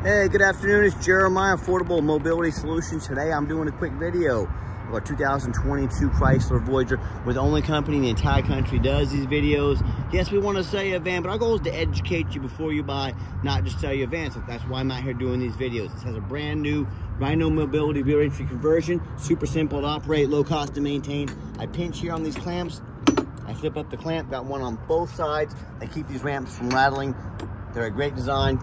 Hey, good afternoon. It's Jeremiah, Affordable Mobility Solutions. Today I'm doing a quick video of our 2022 Chrysler Voyager. We're the only company in the entire country does these videos. Yes, we want to sell you a van, but our goal is to educate you before you buy, not just sell you a van. So that's why I'm out here doing these videos. This has a brand new Rhino Mobility rear entry conversion. Super simple to operate, low cost to maintain. I pinch here on these clamps. I flip up the clamp, got one on both sides. They keep these ramps from rattling. They're a great design.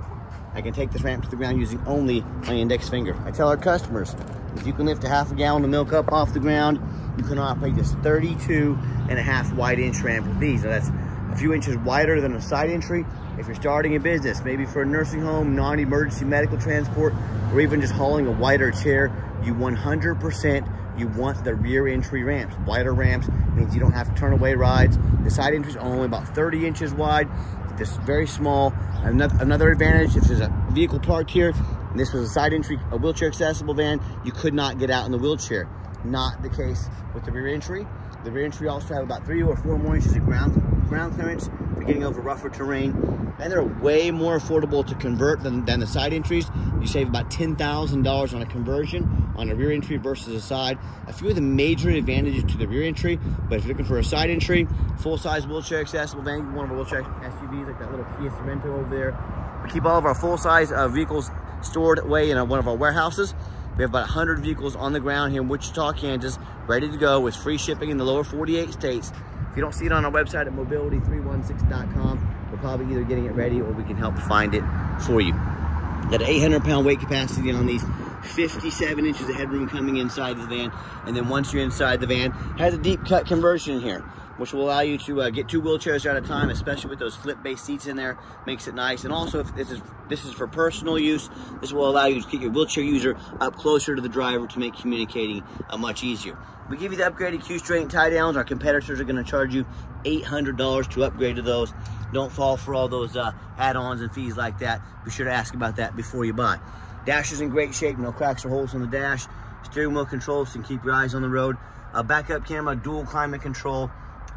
I can take this ramp to the ground using only my index finger. I tell our customers, if you can lift a half a gallon of milk up off the ground, you can operate this 32.5 wide inch ramp with these. Now that's a few inches wider than a side entry. If you're starting a business, maybe for a nursing home, non-emergency medical transport, or even just hauling a wider chair, you 100% you want the rear entry ramps. Wider ramps means you don't have to turn away rides. The side entries are only about 30 inches wide. This is very small. Another advantage, if there's a vehicle parked here, and this was a side entry, a wheelchair accessible van, you could not get out in the wheelchair. Not the case with the rear entry. The rear entry also have about 3 or 4 more inches of ground clearance for getting over rougher terrain. And they're way more affordable to convert than the side entries. You save about $10,000 on a conversion on a rear entry versus a side. A few of the major advantages to the rear entry, but if you're looking for a side entry, full-size wheelchair accessible van, one of our wheelchair SUVs, like that little Kia Sorento over there. We keep all of our full-size vehicles stored away in one of our warehouses. We have about 100 vehicles on the ground here in Wichita, Kansas, ready to go with free shipping in the lower 48 states. If you don't see it on our website at mobility316.com, we're probably either getting it ready or we can help find it for you. Got an 800-pound weight capacity on these, 57 inches of headroom coming inside the van, and then once you're inside the van, has a deep cut conversion here, which will allow you to get 2 wheelchairs at a time, especially with those flip-based seats in there. Makes it nice. And also, if this is for personal use, this will allow you to get your wheelchair user up closer to the driver to make communicating much easier. We give you the upgraded Q-straight tie downs. Our competitors are going to charge you $800 to upgrade to those. Don't fall for all those add-ons and fees like that. Be sure to ask about that before you buy. Dash is in great shape. No cracks or holes on the dash. Steering wheel controls can keep your eyes on the road. A backup camera, dual climate control.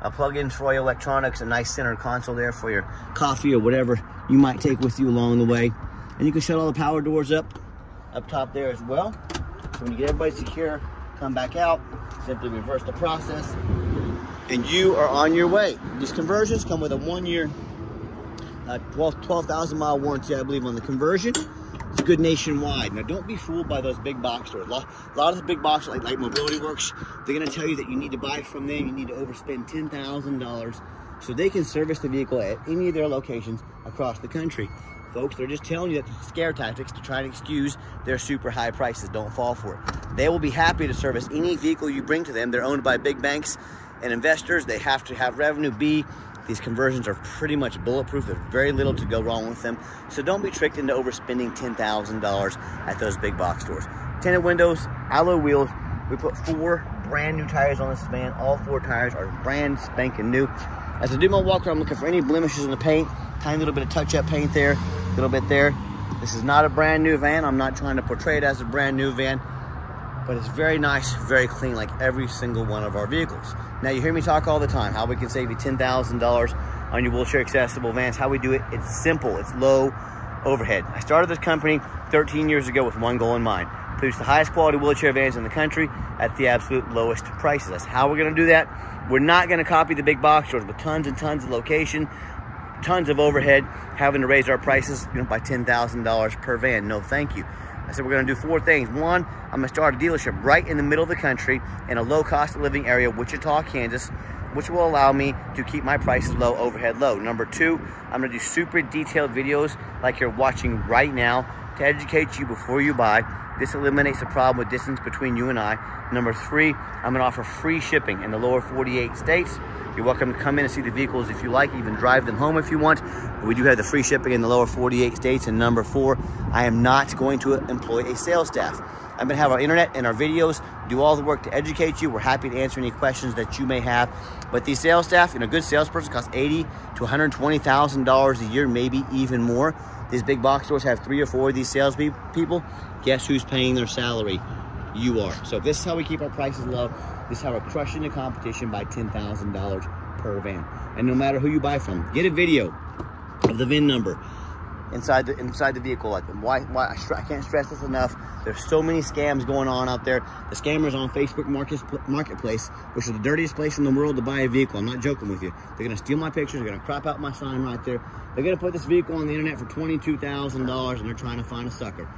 Plug-ins for your electronics, a nice center console there for your coffee or whatever you might take with you along the way. And you can shut all the power doors up top there as well. So when you get everybody secure, come back out, simply reverse the process, and you are on your way. These conversions come with a 1-year, 12,000 mile warranty, I believe, on the conversion. It's good nationwide. Now, don't be fooled by those big box stores. A lot of the big box, like Mobility Works, they're going to tell you that you need to buy it from them. You need to overspend $10,000 so they can service the vehicle at any of their locations across the country. Folks, they're just telling you that the scare tactics to try and excuse their super high prices. Don't fall for it. They will be happy to service any vehicle you bring to them. They're owned by big banks and investors. They have to have revenue. These conversions are pretty much bulletproof. There's very little to go wrong with them. So don't be tricked into overspending $10,000 at those big box stores. Tinted windows, alloy wheels. We put 4 brand new tires on this van. All 4 tires are brand spanking new. As I do my walk around, I'm looking for any blemishes in the paint. Tiny little bit of touch-up paint there, a little bit there. This is not a brand new van. I'm not trying to portray it as a brand new van, but it's very nice, very clean, like every single one of our vehicles. Now, you hear me talk all the time, how we can save you $10,000 on your wheelchair accessible vans. How we do it, it's simple, it's low overhead. I started this company 13 years ago with one goal in mind: produce the highest quality wheelchair vans in the country at the absolute lowest prices. That's how we're gonna do that. We're not gonna copy the big box stores with tons and tons of location, tons of overhead, having to raise our prices by $10,000 per van. No, thank you. I said we're going to do 4 things. 1, I'm going to start a dealership right in the middle of the country in a low cost of living area, Wichita, Kansas, which will allow me to keep my prices low, overhead low. Number 2, I'm going to do super detailed videos like you're watching right now to educate you before you buy. This eliminates the problem with distance between you and I. Number 3, I'm going to offer free shipping in the lower 48 states. You're welcome to come in and see the vehicles if you like, even drive them home if you want. But we do have the free shipping in the lower 48 states. And number 4, I am not going to employ a sales staff. I'm going to have our internet and our videos do all the work to educate you. We're happy to answer any questions that you may have. But these sales staff, a good salesperson costs $80,000 to $120,000 a year, maybe even more. These big box stores have 3 or 4 of these sales people. Guess who's paying their salary? You are. So this is how we keep our prices low. This is how we're crushing the competition by $10,000 per van. And no matter who you buy from, get a video of the VIN number. inside the vehicle. Like, why I can't stress this enough. There's so many scams going on out there. The scammers on Facebook Marketplace, which is the dirtiest place in the world to buy a vehicle. I'm not joking with you. They're gonna steal my pictures. They're gonna crop out my sign right there. They're gonna put this vehicle on the internet for $22,000, and they're trying to find a sucker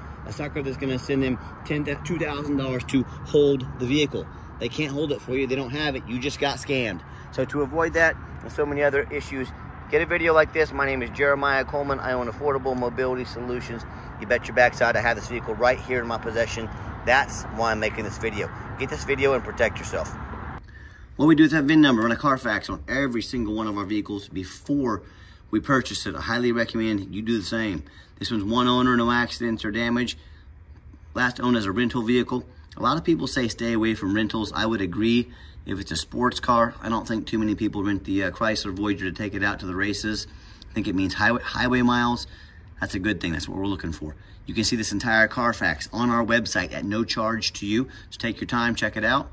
that's gonna send them $2,000 to hold the vehicle. They can't hold it for you. They don't have it. You just got scammed. So to avoid that and so many other issues, get a video like this. My name is Jeremiah Coleman. I own Affordable Mobility Solutions. You bet your backside I have this vehicle right here in my possession. That's why I'm making this video. Get this video and protect yourself. What we do is have VIN number and a Carfax on every single one of our vehicles before we purchase it. I highly recommend you do the same. This one's one owner, no accidents or damage. Last owned as a rental vehicle. A lot of people say stay away from rentals. I would agree. If it's a sports car, I don't think too many people rent the Chrysler Voyager to take it out to the races. I think it means highway miles. That's a good thing. That's what we're looking for. You can see this entire Carfax on our website at no charge to you. So take your time, check it out.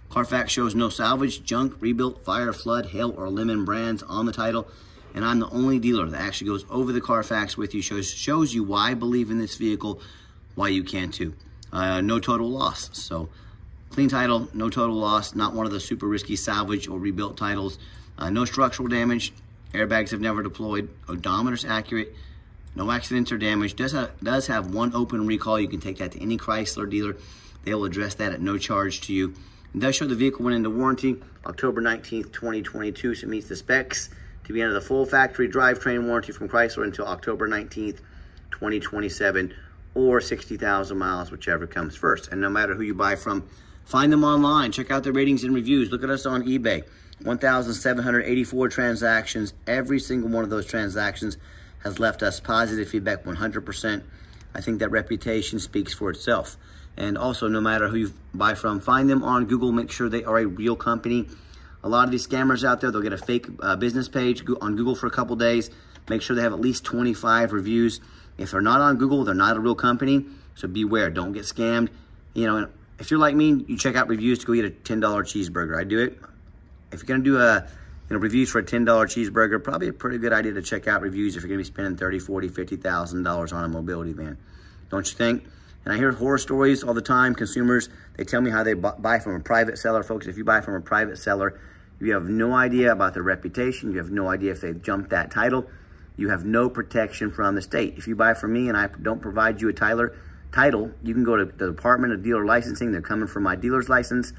Carfax shows no salvage, junk, rebuilt, fire, flood, hail, or lemon brands on the title. And I'm the only dealer that actually goes over the Carfax with you, shows you why I believe in this vehicle, why you can too. No total loss. So clean title, no total loss, not one of the super risky salvage or rebuilt titles. No structural damage, airbags have never deployed, odometer's accurate, no accidents or damage. Does have one open recall. You can take that to any Chrysler dealer. They will address that at no charge to you. It does show the vehicle went into warranty October 19th, 2022, so it meets the specs to be under the full factory drivetrain warranty from Chrysler until October 19th, 2027, or 60,000 miles, whichever comes first. And no matter who you buy from, find them online. Check out their ratings and reviews. Look at us on eBay. 1,784 transactions. Every single one of those transactions has left us positive feedback, 100%. I think that reputation speaks for itself. And also, no matter who you buy from, find them on Google. Make sure they are a real company. A lot of these scammers out there, they'll get a fake business page on Google for a couple days. Make sure they have at least 25 reviews. If they're not on Google, they're not a real company. So beware, don't get scammed. You know, if you're like me, you check out reviews to go get a $10 cheeseburger. I do it. If you're gonna do reviews for a $10 cheeseburger, probably a pretty good idea to check out reviews if you're gonna be spending $30,000, $40,000, $50,000 on a mobility van. Don't you think? And I hear horror stories all the time. Consumers, they tell me how they buy from a private seller. Folks, if you buy from a private seller, you have no idea about their reputation. You have no idea if they've jumped that title. You have no protection from the state. If you buy from me and I don't provide you a title, you can go to the Department of Dealer Licensing. They're coming for my dealer's license.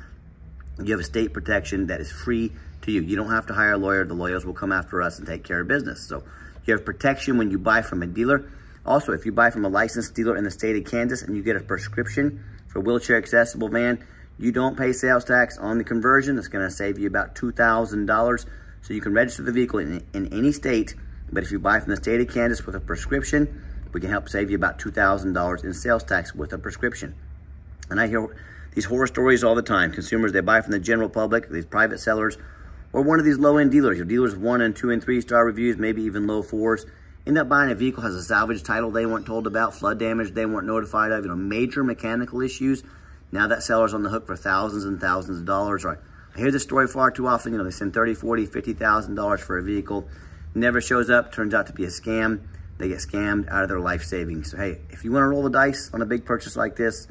You have a state protection that is free to you. You don't have to hire a lawyer. The lawyers will come after us and take care of business. So you have protection when you buy from a dealer. Also, if you buy from a licensed dealer in the state of Kansas and you get a prescription for a wheelchair accessible van, you don't pay sales tax on the conversion. It's going to save you about $2,000. So you can register the vehicle in any state. But if you buy from the state of Kansas with a prescription, we can help save you about $2,000 in sales tax with a prescription. And I hear these horror stories all the time. Consumers, they buy from the general public, these private sellers, or one of these low-end dealers. Your dealers 1 and 2 and 3 star reviews, maybe even low 4s. End up buying a vehicle, has a salvage title they weren't told about, flood damage they weren't notified of, major mechanical issues. Now that seller's on the hook for thousands and thousands of dollars. Or I hear this story far too often. They send $30,000, $40,000, $50,000 for a vehicle. Never shows up, turns out to be a scam. They get scammed out of their life savings. So hey, if you want to roll the dice on a big purchase like this,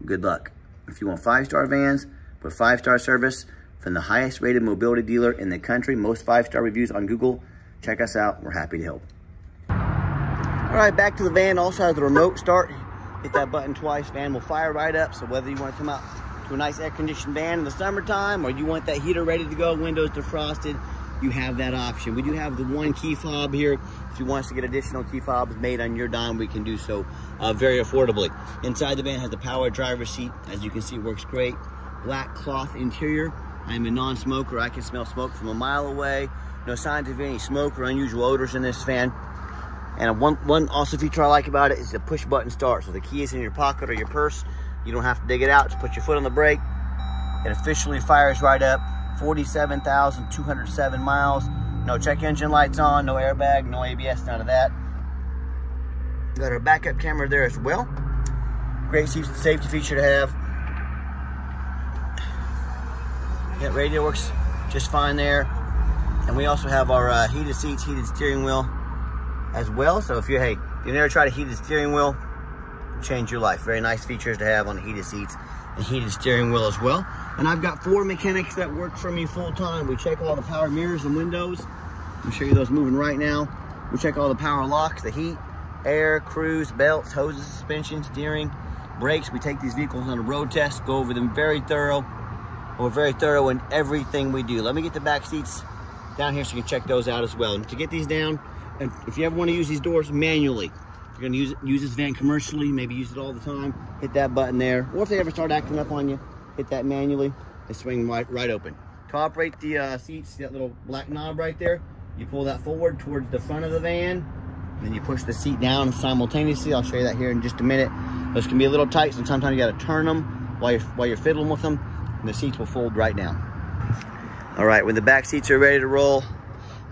good luck. If you want 5-star vans with 5-star service from the highest rated mobility dealer in the country, most 5-star reviews on Google, check us out. We're happy to help. All right, back to the van. Also has the remote start. Hit that button twice, van will fire right up. So whether you want to come out to a nice air-conditioned van in the summertime or you want that heater ready to go, windows defrosted, you have that option. We do have the one key fob here. If you want us to get additional key fobs made on your dime, we can do so very affordably. Inside the van has the power driver's seat. As you can see, it works great. Black cloth interior. I'm a non-smoker. I can smell smoke from a mile away. No signs of any smoke or unusual odors in this van. And one awesome feature I like about it is the push button start. So the key is in your pocket or your purse. You don't have to dig it out. Just put your foot on the brake. It officially fires right up. 47,207 miles. No check engine lights on, no airbag, no ABS, none of that. Got our backup camera there as well. Great safety feature to have. Yeah, radio works just fine there. And we also have our heated seats, heated steering wheel as well. So if you're, hey, If you've never tried a heated steering wheel, change your life. Very nice features to have on the heated seats and heated steering wheel as well. And I've got 4 mechanics that work for me full time. We check all the power mirrors and windows. I'll show you those moving right now. We check all the power locks, the heat, air, cruise, belts, hoses, suspension, steering, brakes. We take these vehicles on a road test, go over them very thorough. We're very thorough in everything we do. Let me get the back seats down here so you can check those out as well. And to get these down, and if you ever want to use these doors manually, if you're going to use this van commercially, maybe use it all the time, hit that button there. Or if they ever start acting up on you, hit that manually. They swing right open. To operate the seats, that little black knob right there, you pull that forward towards the front of the van, and then you push the seat down simultaneously. I'll show you that here in just a minute. Those can be a little tight, so sometimes you got to turn them while you're fiddling with them, and the seats will fold right down. All right, when the back seats are ready to roll,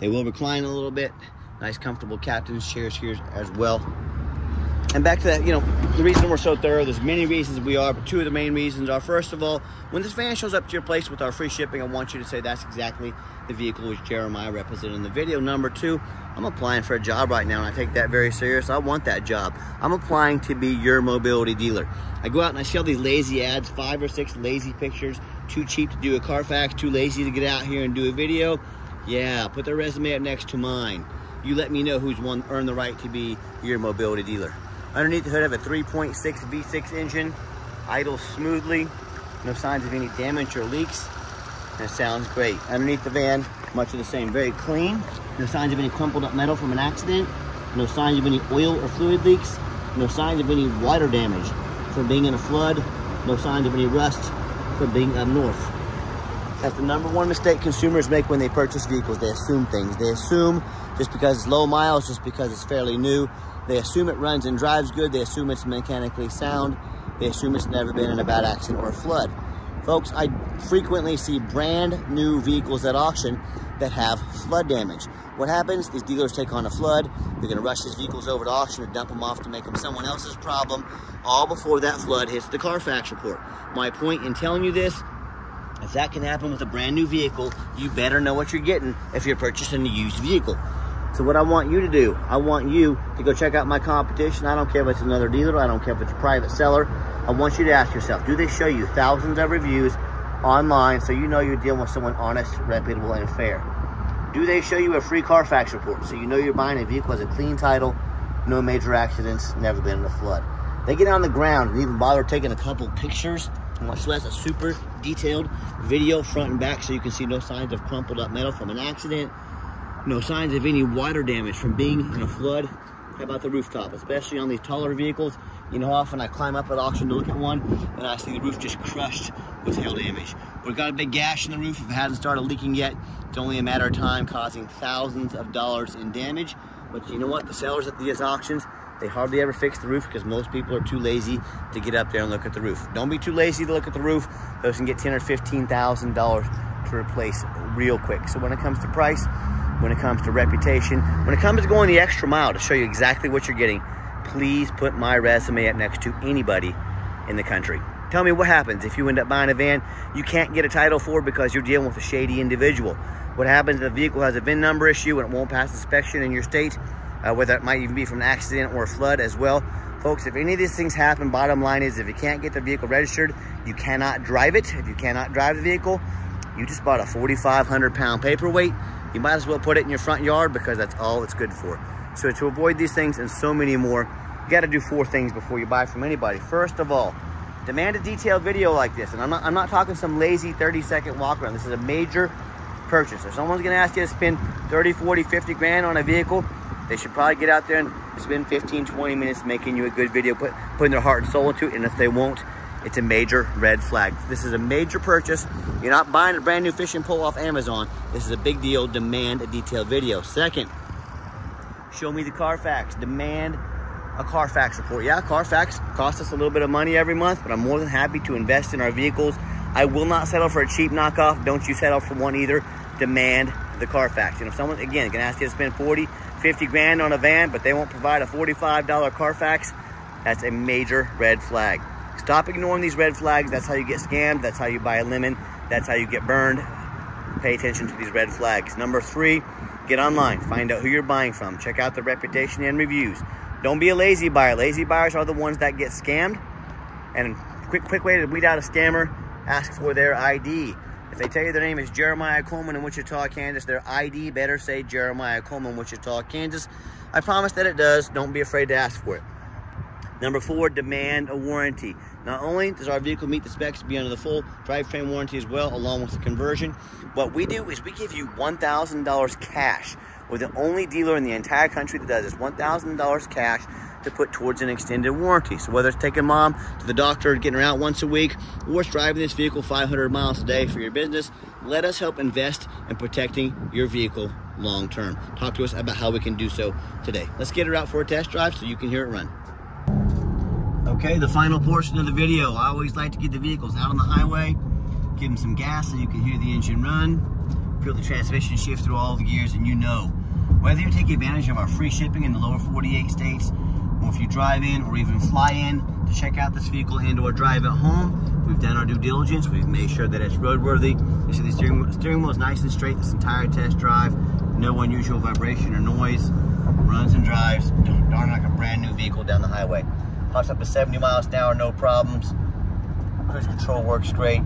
they will recline a little bit. Nice, comfortable captain's chairs here as well. And back to that, you know, the reason we're so thorough, there's many reasons we are, but 2 of the main reasons are, first of all, when this van shows up to your place with our free shipping, I want you to say that's exactly the vehicle which Jeremiah represented in the video. Number 2, I'm applying for a job right now, and I take that very serious. I want that job. I'm applying to be your mobility dealer. I go out and I see all these lazy ads, 5 or 6 lazy pictures, too cheap to do a Carfax, too lazy to get out here and do a video. Yeah, put their resume up next to mine. You let me know who's earned the right to be your mobility dealer. Underneath the hood, I have a 3.6 V6 engine, idles smoothly, no signs of any damage or leaks, and it sounds great. Underneath the van, much of the same, very clean, no signs of any crumpled up metal from an accident, no signs of any oil or fluid leaks, no signs of any water damage from being in a flood, no signs of any rust from being up north. That's the #1 mistake consumers make when they purchase vehicles. They assume things. They assume just because it's low miles, just because it's fairly new, they assume it runs and drives good. They assume it's mechanically sound. They assume it's never been in a bad accident or a flood. Folks, I frequently see brand new vehicles at auction that have flood damage. What happens is dealers take on a flood. They're gonna rush these vehicles over to auction and dump them off to make them someone else's problem, all before that flood hits the Carfax report. My point in telling you this, if that can happen with a brand new vehicle, you better know what you're getting if you're purchasing a used vehicle. So what I want you to do, I want you to go check out my competition. I don't care if it's another dealer. I don't care if it's a private seller. I want you to ask yourself, do they show you thousands of reviews online so you know you're dealing with someone honest, reputable, and fair? Do they show you a free Carfax report so you know you're buying a vehicle with a clean title, no major accidents, never been in a flood? They get on the ground and even bother taking a couple pictures. And watch, that's a super detailed video front and back so you can see no signs of crumpled up metal from an accident, no signs of any water damage from being in a flood. How about the rooftop? Especially on these taller vehicles, you know how often I climb up at auction to look at one and I see the roof just crushed with hail damage. We've got a big gash in the roof. If it hasn't started leaking yet, it's only a matter of time, causing thousands of dollars in damage. But you know what? The sellers at these auctions, they hardly ever fix the roof because most people are too lazy to get up there and look at the roof. Don't be too lazy to look at the roof. Those can get $10,000 or $15,000 to replace real quick. So when it comes to price, when it comes to reputation, when it comes to going the extra mile to show you exactly what you're getting, please put my resume up next to anybody in the country. Tell me what happens if you end up buying a van you can't get a title for because you're dealing with a shady individual. What happens if the vehicle has a VIN number issue and it won't pass inspection in your state, whether it might even be from an accident or a flood as well. Folks, if any of these things happen, bottom line is if you can't get the vehicle registered, you cannot drive it. If you cannot drive the vehicle, you just bought a 4,500 pound paperweight. You might as well put it in your front yard because that's all it's good for. So to avoid these things and so many more, you got to do 4 things before you buy from anybody. First of all, demand a detailed video like this. And I'm not talking some lazy 30-second walk around. This is a major purchase. If someone's going to ask you to spend 30, 40, 50 grand on a vehicle, they should probably get out there and spend 15, 20 minutes making you a good video, putting their heart and soul into it. And if they won't, it's a major red flag. This is a major purchase. You're not buying a brand new fishing pole off Amazon. This is a big deal. Demand a detailed video. Second, show me the Carfax. Demand a Carfax report. Yeah, Carfax costs us a little bit of money every month, but I'm more than happy to invest in our vehicles. I will not settle for a cheap knockoff. Don't you settle for one either. Demand the Carfax. And if someone, again, can ask you to spend 40, 50 grand on a van, but they won't provide a $45 Carfax, that's a major red flag. Stop ignoring these red flags. That's how you get scammed. That's how you buy a lemon. That's how you get burned. Pay attention to these red flags. Number 3, get online. Find out who you're buying from. Check out the reputation and reviews. Don't be a lazy buyer. Lazy buyers are the ones that get scammed. And quick way to weed out a scammer, ask for their ID. If they tell you their name is Jeremiah Coleman in Wichita, Kansas, their ID better say Jeremiah Coleman, Wichita, Kansas. I promise that it does. Don't be afraid to ask for it. Number 4, demand a warranty. Not only does our vehicle meet the specs to be under the full drivetrain warranty as well, along with the conversion, what we do is we give you $1,000 cash. We're the only dealer in the entire country that does this. $1,000 cash to put towards an extended warranty. So whether it's taking mom to the doctor, getting her out once a week, or it's driving this vehicle 500 miles a day for your business, let us help invest in protecting your vehicle long term. Talk to us about how we can do so today. Let's get her out for a test drive so you can hear it run. Okay, the final portion of the video. I always like to get the vehicles out on the highway, give them some gas so you can hear the engine run, feel the transmission shift through all the gears, and you know, whether you take advantage of our free shipping in the lower 48 states, or if you drive in or even fly in to check out this vehicle and or drive it home, we've done our due diligence. We've made sure that it's roadworthy. You see the steering wheel is nice and straight this entire test drive. No unusual vibration or noise. Runs and drives darn like a brand new vehicle down the highway. Pops up to 70 miles an hour, no problems. Cruise control works great.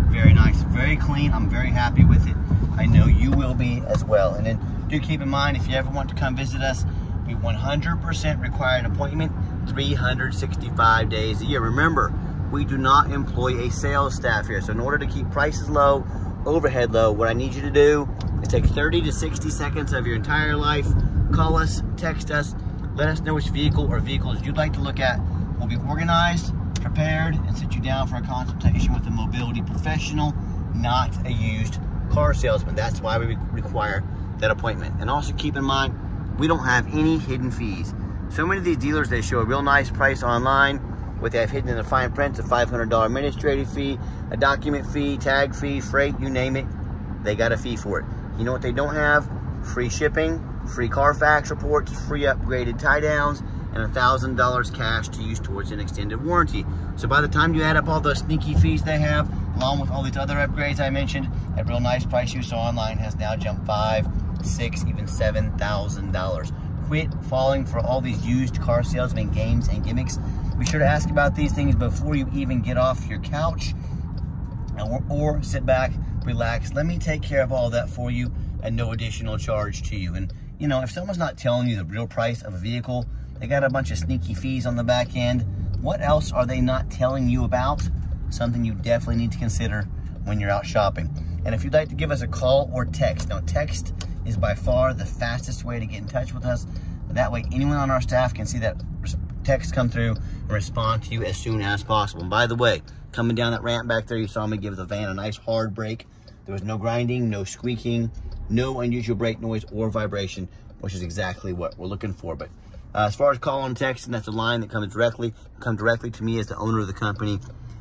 Very nice, very clean. I'm very happy with it. I know you will be as well. And then do keep in mind, if you ever want to come visit us, we 100% require an appointment 365 days a year. Remember, we do not employ a sales staff here. So in order to keep prices low, overhead low, what I need you to do is take 30 to 60 seconds of your entire life, call us, text us, let us know which vehicle or vehicles you'd like to look at. We'll be organized, prepared, and sit you down for a consultation with a mobility professional, not a used car salesman. That's why we require that appointment. And also keep in mind, we don't have any hidden fees. So many of these dealers, they show a real nice price online. What they have hidden in the fine print, a $500 administrative fee, a document fee, tag fee, freight, you name it, they got a fee for it. You know what they don't have? Free shipping, free Carfax reports, free upgraded tie downs, and $1,000 cash to use towards an extended warranty. So by the time you add up all the sneaky fees they have, along with all these other upgrades I mentioned, that real nice price you saw online has now jumped $5,000, $6,000, even $7,000. Quit falling for all these used car salesman games and gimmicks. Be sure to ask about these things before you even get off your couch, or sit back, relax. Let me take care of all that for you at no additional charge to you. And you know, if someone's not telling you the real price of a vehicle, they got a bunch of sneaky fees on the back end, what else are they not telling you about? Something you definitely need to consider when you're out shopping. And if you'd like to give us a call or text, now text is by far the fastest way to get in touch with us. That way anyone on our staff can see that text come through and respond to you as soon as possible. And by the way, coming down that ramp back there, you saw me give the van a nice hard brake. There was no grinding, no squeaking, no unusual brake noise or vibration, which is exactly what we're looking for. But as far as call and text, and that's a line that comes directly to me as the owner of the company.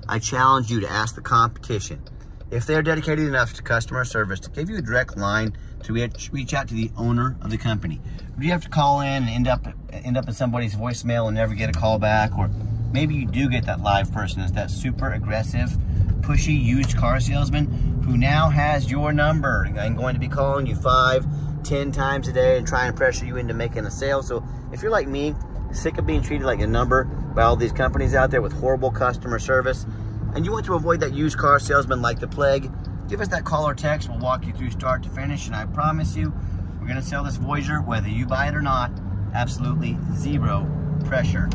I challenge you to ask the competition, if they're dedicated enough to customer service, to give you a direct line to reach out to the owner of the company. Do you have to call in and end up in somebody's voicemail and never get a call back? Or maybe you do get that live person. It's that super aggressive, pushy used car salesman who now has your number and going to be calling you 5-10 times a day and trying to pressure you into making a sale. So if you're like me, sick of being treated like a number by all these companies out there with horrible customer service, and you want to avoid that used car salesman like the plague, give us that call or text. We'll walk you through start to finish, and I promise you, we're gonna sell this Voyager whether you buy it or not. Absolutely zero pressure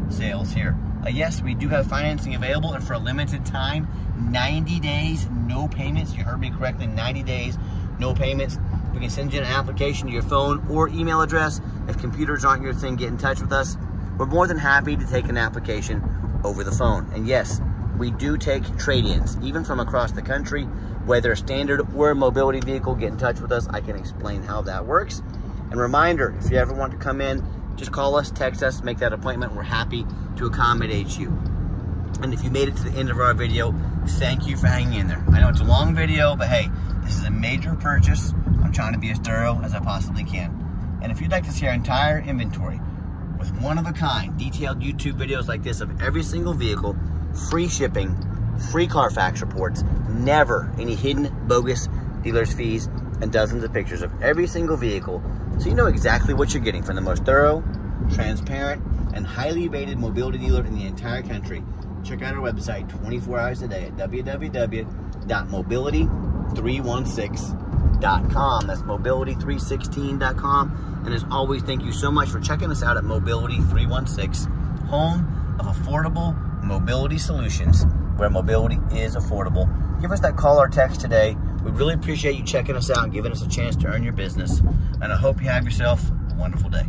sales here. Yes, we do have financing available, and for a limited time, 90 days, no payments. You heard me correctly, 90 days, no payments. We can send you an application to your phone or email address. If computers aren't your thing, get in touch with us. We're more than happy to take an application over the phone. And yes, we do take trade-ins, even from across the country. Whether a standard or a mobility vehicle, get in touch with us. I can explain how that works. And reminder, if you ever want to come in, just call us, text us, make that appointment. We're happy to accommodate you. And if you made it to the end of our video, thank you for hanging in there. I know it's a long video, but hey, this is a major purchase. I'm trying to be as thorough as I possibly can. And if you'd like to see our entire inventory with one-of-a-kind detailed YouTube videos like this of every single vehicle, free shipping, free Carfax reports, never any hidden bogus dealer's fees, and dozens of pictures of every single vehicle, so you know exactly what you're getting from the most thorough, transparent, and highly rated mobility dealer in the entire country. Check out our website 24 hours a day at www.mobility316.com. That's mobility316.com. And as always, thank you so much for checking us out at Mobility 316, home of affordable mobility solutions, where mobility is affordable. Give us that call or text today. We really appreciate you checking us out and giving us a chance to earn your business. And I hope you have yourself a wonderful day.